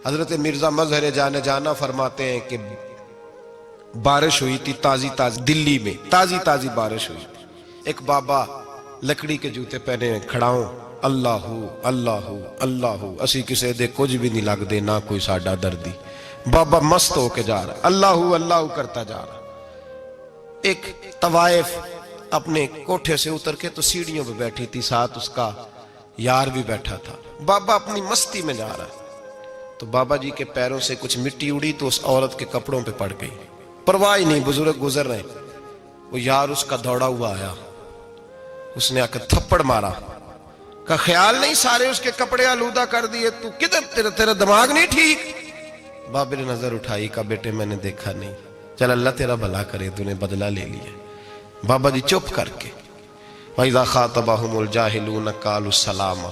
حضرت مرزا مظہر جانے جانا فرماتے ہیں کہ بارش ہوئی تھی تازی تازی دلی میں، تازی تازی بارش ہوئی تھی. ایک بابا لکڑی کے جوتے پہنے کھڑا ہوں، اللہ اللہ اللہ، اسی کسے دے کچھ بھی نہیں لگ دے، نہ کوئی ساڈا دردی. بابا مست ہو کے جا رہا، اللہ اللہ کرتا جا رہا. ایک طوائف اپنے کوٹھے سے اتر کے تو سیڑھیوں پہ بیٹھی تھی، ساتھ اس کا یار بھی بیٹھا تھا. بابا اپنی مستی میں جا رہا تو بابا جی کے پیروں سے کچھ مٹی اڑی تو اس عورت کے کپڑوں پہ پڑ گئی. پرواہ ہی نہیں، بزرگ گزر رہے. وہ یار اس کا دوڑا ہوا آیا، اس نے آ کے تھپڑ مارا. کا خیال نہیں سارے اس کے کپڑے آلودہ کر دیے، تو کدھر تیرا دماغ نہیں ٹھیک؟ بابے نے نظر اٹھائی، کہا بیٹے میں نے دیکھا نہیں، چل اللہ تیرا بھلا کرے، تو نے بدلہ لے لیا. بابا جی چپ کر کے وَإِذَا خَاطَبَهُمُ الْجَاهِلُونَ قَالُوا السَّلَامَ،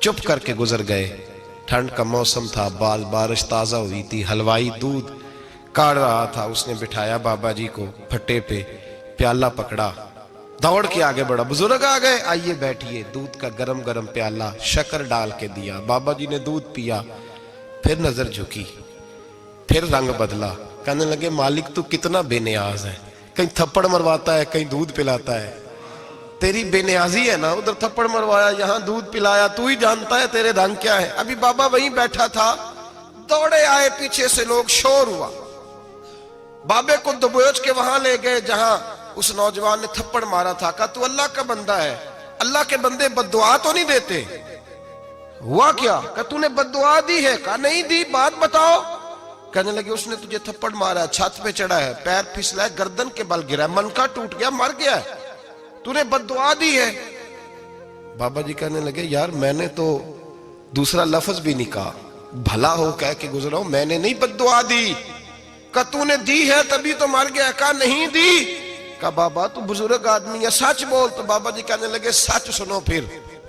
چپ کر کے گزر گئے. ٹھنڈ کا موسم تھا، بارش تازہ ہوئی تھی، حلوائی دودھ کاڑ رہا تھا. اس نے بٹھایا بابا جی کو پھٹے پہ، پیالہ پکڑا، دوڑ کے آگے بڑھا. بزرگ آ گئے، آئیے بیٹھیے. دودھ کا گرم گرم پیالہ شکر ڈال کے دیا. بابا جی نے دودھ پیا، پھر نظر جھکی، پھر رنگ بدلا. کہنے لگے مالک تو کتنا بے نیاز ہے، کہیں تھپڑ مرواتا ہے، کہیں دودھ پلاتا ہے. تیری بے نیازی ہے نا، ادھر تھپڑ مروایا، یہاں دودھ پلایا، تو ہی جانتا ہے تیرے رنگ کیا ہے. ابھی بابا وہیں بیٹھا تھا، دوڑے آئے پیچھے سے لوگ، شور ہوا. بابے کو دبوچ کے وہاں لے گئے جہاں اس نوجوان نے تھپڑ مارا تھا. کہا تو اللہ کا بندہ ہے، اللہ کے بندے بد دعا تو نہیں دیتے. ہوا کیا؟ کہا تو نے بد دعا دی ہے؟ کہا نہیں دی، بات بتاؤ. کہنے لگے اس نے تجھے تھپڑ مارا ہے، چھت پہ چڑھا ہے، پیر پھسلا ہے، گردن کے بل گرا ہے، منکا ٹوٹ گیا، مر گیا ہے، تو نے بد دعا دی ہے. بابا جی کہنے لگے یار میں نے تو دوسرا لفظ بھی نہیں کہا، بھلا ہو کہہ کے گزرا ہوں، میں نے نہیں بد دعا دی. کہا تو نے دی ہے تبھی تو مر گیا. کہا نہیں دی. کہا بابا تو بزرگ آدمی ہے، سچ بول. تو بابا جی کہنے لگے سچ سنو. پھر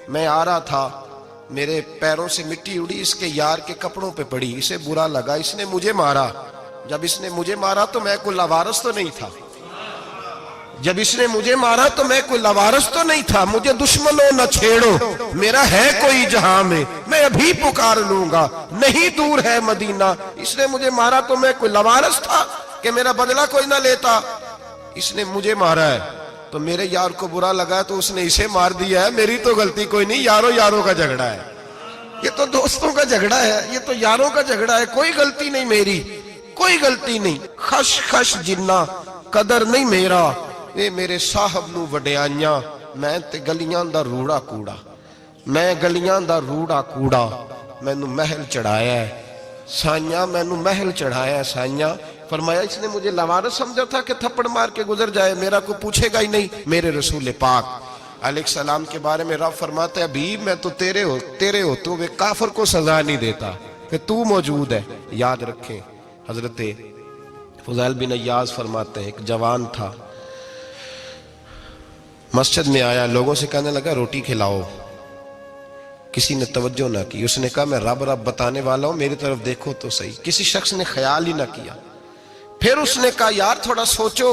میں آ رہا تھا، میرے پیروں سے مٹی اڑی، اس کے یار کے کپڑوں پہ پڑی، اسے برا لگا، اس نے مجھے مارا. جب اس نے مجھے مارا تو میں کوئی لاوارث تو نہیں تھا، جب اس نے مجھے مارا تو میں کوئی لاوارث تو نہیں تھا. مجھے دشمنوں نہ چھیڑو، میرا ہے کوئی جہاں میں ابھی پکار لوں گا، نہیں دور ہے مدینہ. اس نے مجھے مارا تو میں کوئی لاوارث تھا کہ میرا بدلہ کوئی نہ لیتا. اس نے مجھے مارا ہے تو میرے یار کو برا لگا تو اس نے اسے مار دیا ہے، میری تو غلطی کوئی نہیں. یاروں کا جھگڑا ہے، یہ تو دوستوں کا جھگڑا ہے، یہ تو یاروں کا جھگڑا ہے، کوئی غلطی نہیں میری، کوئی غلطی نہیں. خش خش جنہ قدر نہیں میرا، اے میرے صاحب نو وڈیاں، میں تے گلیاں دا روڑا کوڑا، میں گلیاں دا روڑا کوڑا. میں نو محل چڑھایا ہے سائیاں، میں نو محل چڑھایا ہے سائیاں. فرمایا اس نے مجھے لاوارث سمجھا تھا کہ تھپڑ مار کے گزر جائے، میرا کو پوچھے گا ہی نہیں. میرے رسول پاک علیہ السلام کے بارے میں رب فرماتا ہے ابھی میں تو تیرے ہوتے ہوئے کافر کو سزا نہیں دیتا کہ تو موجود ہے. یاد رکھیں حضرت فضیل بن عیاض فرماتے ہیں ایک جوان تھا، مسجد میں آیا، لوگوں سے کہنے لگا روٹی کھلاؤ. کسی نے توجہ نہ کی. اس نے کہا میں رب بتانے والا ہوں، میری طرف دیکھو تو صحیح. کسی شخص نے خیال ہی نہ کیا. پھر اس نے کہا یار تھوڑا سوچو.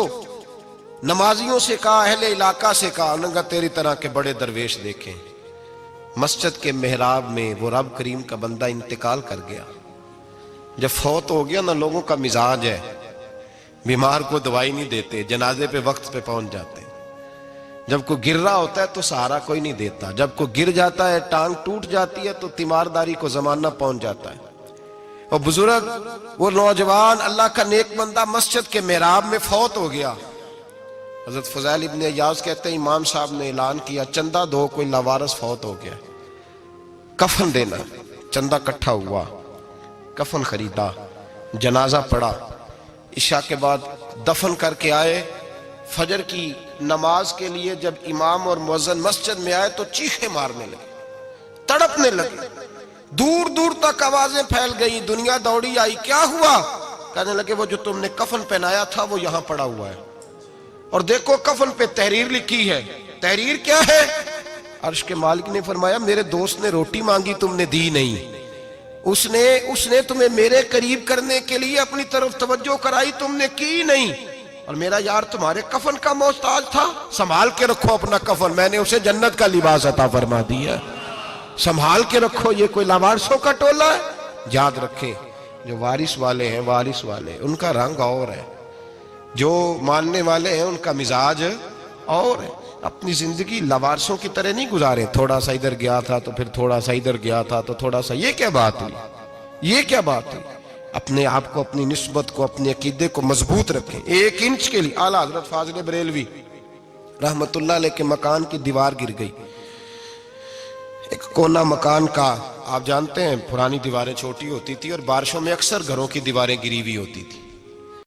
نمازیوں سے کہا، اہل علاقہ سے کہا، انہوں نے کہا تیری طرح کے بڑے درویش دیکھیں. مسجد کے محراب میں وہ رب کریم کا بندہ انتقال کر گیا. جب فوت ہو گیا نا، لوگوں کا مزاج ہے بیمار کو دوائی نہیں دیتے، جنازے پہ وقت پہ پہنچ جاتے. جب کوئی گر رہا ہوتا ہے تو سہارا کوئی نہیں دیتا، جب کوئی گر جاتا ہے، ٹانگ ٹوٹ جاتی ہے تو تیمارداری کو زمانہ پہنچ جاتا ہے. اور بزرگ وہ نوجوان اللہ کا نیک بندہ مسجد کے محراب میں فوت ہو گیا. حضرت فضیل ابن عیاض کہتے ہیں امام صاحب نے اعلان کیا چندہ دو، کوئی لاوارث فوت ہو گیا، کفن دینا. چندہ کٹھا ہوا، کفن خریدا، جنازہ پڑا. عشاء کے بعد دفن کر کے آئے. فجر کی نماز کے لیے جب امام اور مؤذن مسجد میں آئے تو چیخیں مارنے لگے، تڑپنے لگے. دور دور تک آوازیں پھیل گئی، دنیا دوڑی آئی. کیا ہوا؟ کہنے لگے وہ جو تم نے کفن پہنایا تھا وہ یہاں پڑا ہوا ہے، اور دیکھو کفن پہ تحریر لکھی ہے. تحریر کیا ہے؟ عرش کے مالک نے فرمایا میرے دوست نے روٹی مانگی تم نے دی نہیں، اس نے تمہیں میرے قریب کرنے کے لیے اپنی طرف توجہ کرائی، تم نے کی نہیں. اور میرا یار تمہارے کفن کا محتاج تھا، سنبھال کے رکھو اپنا کفن، میں نے اسے جنت کا لباس عطا فرما دیا، سنبھال کے رکھو. یہ کوئی لاوارثوں کا ٹولہ ہے؟ یاد رکھیں جو وارث والے ہیں، وارث والے ان کا رنگ اور ہے، جو ماننے والے ہیں ان کا مزاج اور ہے. اپنی زندگی لوارثوں کی طرح نہیں گزاریں، تھوڑا سا ادھر گیا تھا تو پھر تھوڑا سا ادھر گیا تھا تو تھوڑا سا. یہ کیا بات ہوئی؟ یہ کیا بات ہوئی؟ اپنے آپ کو، اپنی نسبت کو، اپنے عقیدے کو مضبوط رکھیں. 1 انچ کے لیے اعلیٰ حضرت فاضل بریلوی رحمت اللہ علیہ کے مکان کی دیوار گر گئی. ایک کونا مکان کا، آپ جانتے ہیں پرانی دیواریں چھوٹی ہوتی تھی اور بارشوں میں اکثر گھروں کی دیواریں گری ہوئی ہوتی تھی.